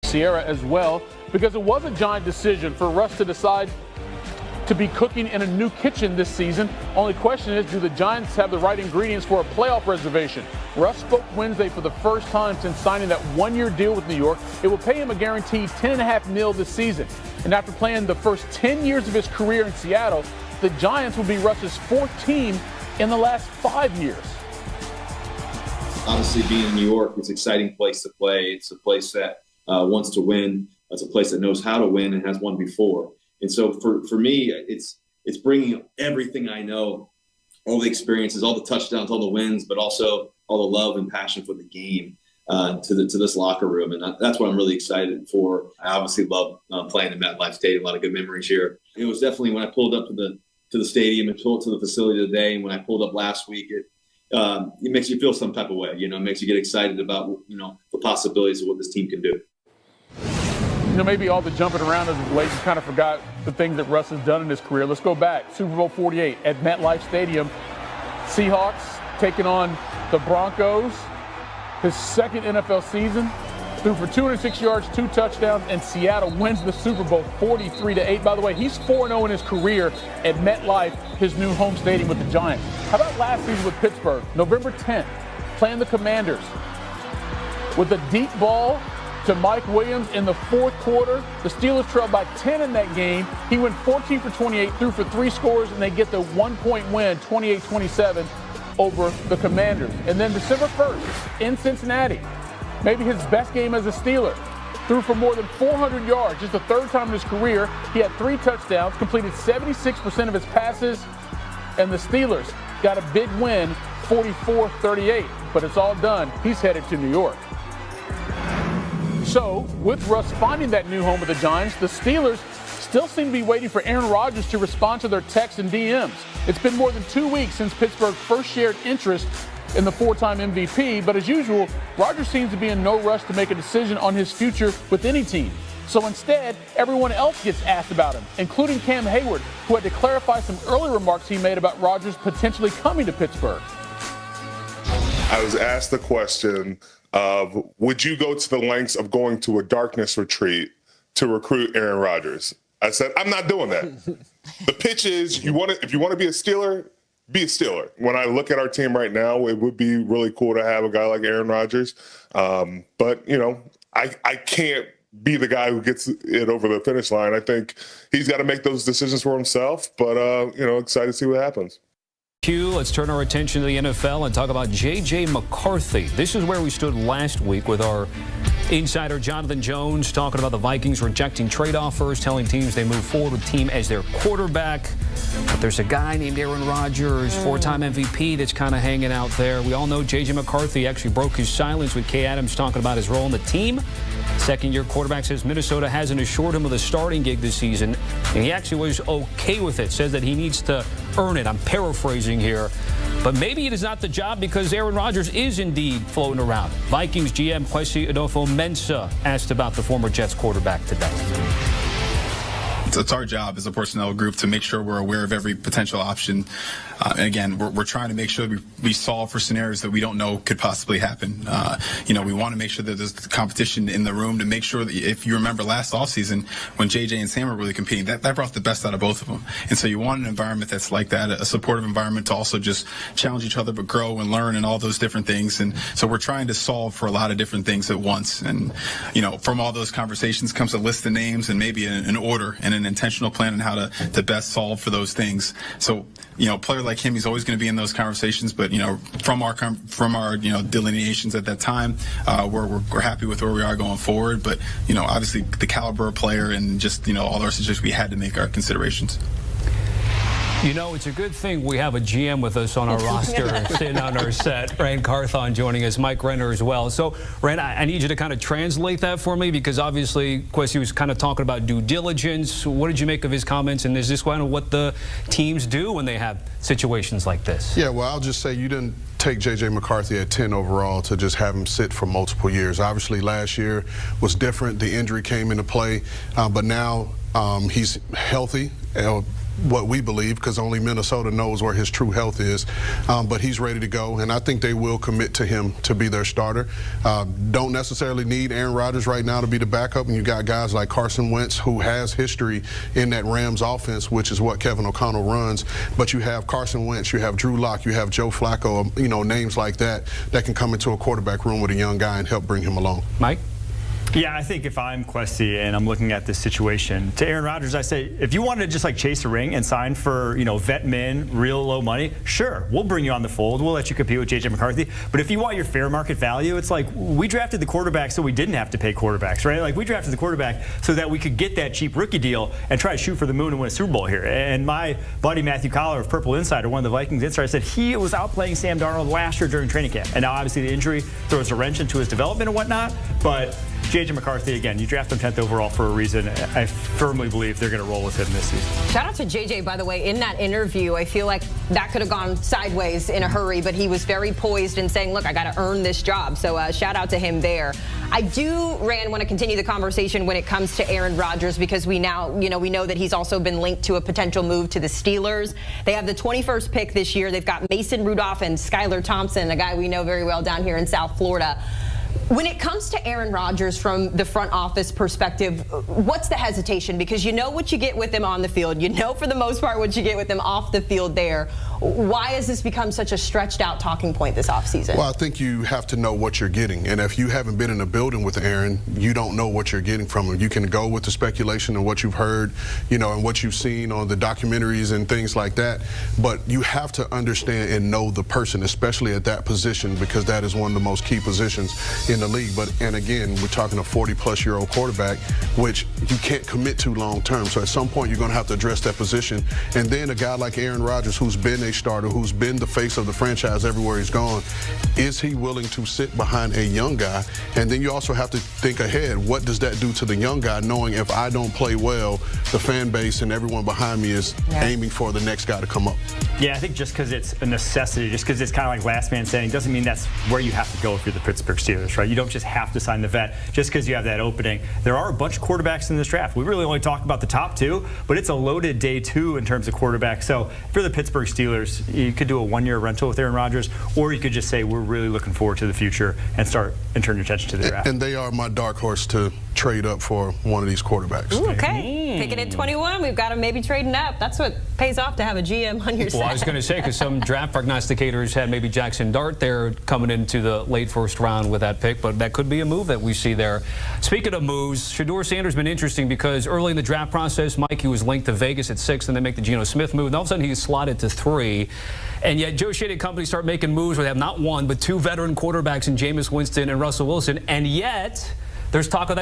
Sierra as well, because it was a Giant decision for Russ to decide to be cooking in a new kitchen this season. Only question is, do the Giants have the right ingredients for a playoff reservation? Russ spoke Wednesday for the first time since signing that one-year deal with New York. It will pay him a guaranteed $10.5 million this season. And after playing the first 10 years of his career in Seattle, the Giants will be Russ's fourth team in the last 5 years. Obviously, being in New York, it's an exciting place to play. It's a place that wants to win. It's a place that knows how to win and has won before. And so for me, it's bringing everything I know, all the experiences, all the touchdowns, all the wins, but also all the love and passion for the game to this locker room. And that's what I'm really excited for. I obviously love playing in MetLife Stadium. A lot of good memories here. It was definitely when I pulled up to the stadium and pulled to the facility today. And when I pulled up last week, it makes you feel some type of way. It makes you get excited about, the possibilities of what this team can do. Maybe all the jumping around as of late, you kind of forgot the things that Russ has done in his career. Let's go back. Super Bowl 48 at MetLife Stadium. Seahawks taking on the Broncos. His second NFL season. Threw for 206 yards, 2 touchdowns, and Seattle wins the Super Bowl 43-8. By the way, he's 4-0 in his career at MetLife, his new home stadium with the Giants. How about last season with Pittsburgh? November 10th, playing the Commanders. With a deep ball to Mike Williams in the fourth quarter. The Steelers trailed by 10 in that game. He went 14 for 28, threw for 3 scores, and they get the 1-point win, 28-27, over the Commanders. And then December 1st in Cincinnati, maybe his best game as a Steeler. Threw for more than 400 yards, just the third time in his career. He had 3 touchdowns, completed 76% of his passes, and the Steelers got a big win, 44-38. But it's all done. He's headed to New York. So, with Russ finding that new home with the Giants, the Steelers still seem to be waiting for Aaron Rodgers to respond to their texts and DMs. It's been more than 2 weeks since Pittsburgh first shared interest in the 4-time MVP, but as usual, Rodgers seems to be in no rush to make a decision on his future with any team. So instead, everyone else gets asked about him, including Cam Hayward, who had to clarify some early remarks he made about Rodgers potentially coming to Pittsburgh. I was asked the question of, would you go to the lengths of going to a darkness retreat to recruit Aaron Rodgers? I said, I'm not doing that. The pitch is, if you want to be a Steeler, be a Steeler. When I look at our team right now, it would be really cool to have a guy like Aaron Rodgers. But, I can't be the guy who gets it over the finish line. I think he's got to make those decisions for himself. But, excited to see what happens. Let's turn our attention to the NFL and talk about J.J. McCarthy. This is where we stood last week with our insider Jonathan Jones talking about the Vikings rejecting trade offers, telling teams they move forward with team as their quarterback. But there's a guy named Aaron Rodgers, 4-time MVP, that's kind of hanging out there. We all know J.J. McCarthy actually broke his silence with Kay Adams talking about his role in the team. Second-year quarterback says Minnesota hasn't assured him of the starting gig this season, and he actually was okay with it, says that he needs to earn it. I'm paraphrasing here. But maybe it is not the job because Aaron Rodgers is indeed floating around. Vikings GM Kwesi Adolfo-Mensah asked about the former Jets quarterback today. It's our job as a personnel group to make sure we're aware of every potential option. And again, we're trying to make sure we solve for scenarios that we don't know could possibly happen. We want to make sure that there's competition in the room to make sure that, if you remember last offseason when JJ and Sam were really competing, that brought the best out of both of them. And so you want an environment that's like that, a supportive environment to also just challenge each other but grow and learn and all those different things. And so we're trying to solve for a lot of different things at once. And, from all those conversations comes a list of names and maybe an order and an intentional plan on how to best solve for those things. So, a player like him, he's always going to be in those conversations. But, from our delineations at that time, we're happy with where we are going forward. But, obviously the caliber of player and just, all our situations, we had to make our considerations. It's a good thing we have a GM with us on our roster sitting on our set. Rand Carthon joining us, Mike Renner as well. So, Rand, I need you to kind of translate that for me because obviously Kwesi was kind of talking about due diligence. What did you make of his comments? And is this kind of what the teams do when they have situations like this? Yeah, well, I'll just say you didn't take J.J. McCarthy at 10 overall to just have him sit for multiple years. Obviously, last year was different. The injury came into play, but now he's healthy. what we believe, because only Minnesota knows where his true health is. But he's ready to go, and I think they will commit to him to be their starter. Don't necessarily need Aaron Rodgers right now to be the backup, and you got guys like Carson Wentz, who has history in that Rams offense, which is what Kevin O'Connell runs. But you have Carson Wentz, you have Drew Lock, you have Joe Flacco, names like that can come into a quarterback room with a young guy and help bring him along. Mike? Yeah, I think if I'm Questy and I'm looking at this situation, to Aaron Rodgers, I say, if you wanted to just like chase a ring and sign for, vet min, real low money, sure, we'll bring you on the fold. We'll let you compete with J.J. McCarthy. But if you want your fair market value, it's like we drafted the quarterback so we didn't have to pay quarterbacks, right? Like we drafted the quarterback so that we could get that cheap rookie deal and try to shoot for the moon and win a Super Bowl here. And my buddy Matthew Collar of Purple Insider, one of the Vikings insiders, said he was outplaying Sam Darnold last year during training camp. And now obviously the injury throws a wrench into his development and whatnot. But J.J. McCarthy, again, you draft him 10th overall for a reason. I firmly believe they're going to roll with him this season. Shout out to J.J., by the way. In that interview, I feel like that could have gone sideways in a hurry, but he was very poised in saying, look, I got to earn this job. So shout out to him there. I do, Rand, want to continue the conversation when it comes to Aaron Rodgers, because we now, we know that he's also been linked to a potential move to the Steelers. They have the 21st pick this year. They've got Mason Rudolph and Skylar Thompson, a guy we know very well down here in South Florida. When it comes to Aaron Rodgers from the front office perspective, what's the hesitation? Because you know what you get with him on the field. You know for the most part what you get with him off the field there. Why has this become such a stretched out talking point this offseason? Well, I think you have to know what you're getting. And if you haven't been in a building with Aaron, you don't know what you're getting from him. You can go with the speculation and what you've heard, and what you've seen on the documentaries and things like that. But you have to understand and know the person, especially at that position, because that is one of the most key positions in the league. And again, we're talking a 40-plus-year-old quarterback, which you can't commit to long term. So at some point, you're going to have to address that position. And then a guy like Aaron Rodgers, who's been a starter, who's been the face of the franchise everywhere he's gone, is he willing to sit behind a young guy? And then you also have to think ahead. What does that do to the young guy, knowing if I don't play well, the fan base and everyone behind me is aiming for the next guy to come up? Yeah, I think just because it's a necessity, just because it's kind of like last man standing, doesn't mean that's where you have to go if you're the Pittsburgh Steelers, right? You don't just have to sign the vet just because you have that opening. There are a bunch of quarterbacks in this draft. We really only talk about the top two, but it's a loaded day two in terms of quarterbacks. So if you're the Pittsburgh Steelers, you could do a one-year rental with Aaron Rodgers, or you could just say we're really looking forward to the future and turn your attention to the draft. And they are my dark horse to trade up for one of these quarterbacks. Ooh, okay. Picking at 21, we've got him maybe trading up. That's what pays off to have a GM on your side. Well, I was going to say, because some draft prognosticators had maybe Jackson Dart there coming into the late first round with that pick, but that could be a move that we see there. Speaking of moves, Shedeur Sanders has been interesting because early in the draft process, Mike, he was linked to Vegas at 6 and then make the Geno Smith move, and all of a sudden he's slotted to 3. And yet Joe Shea and company start making moves where they have not one, but 2 veteran quarterbacks in Jameis Winston and Russell Wilson, and yet there's talk of that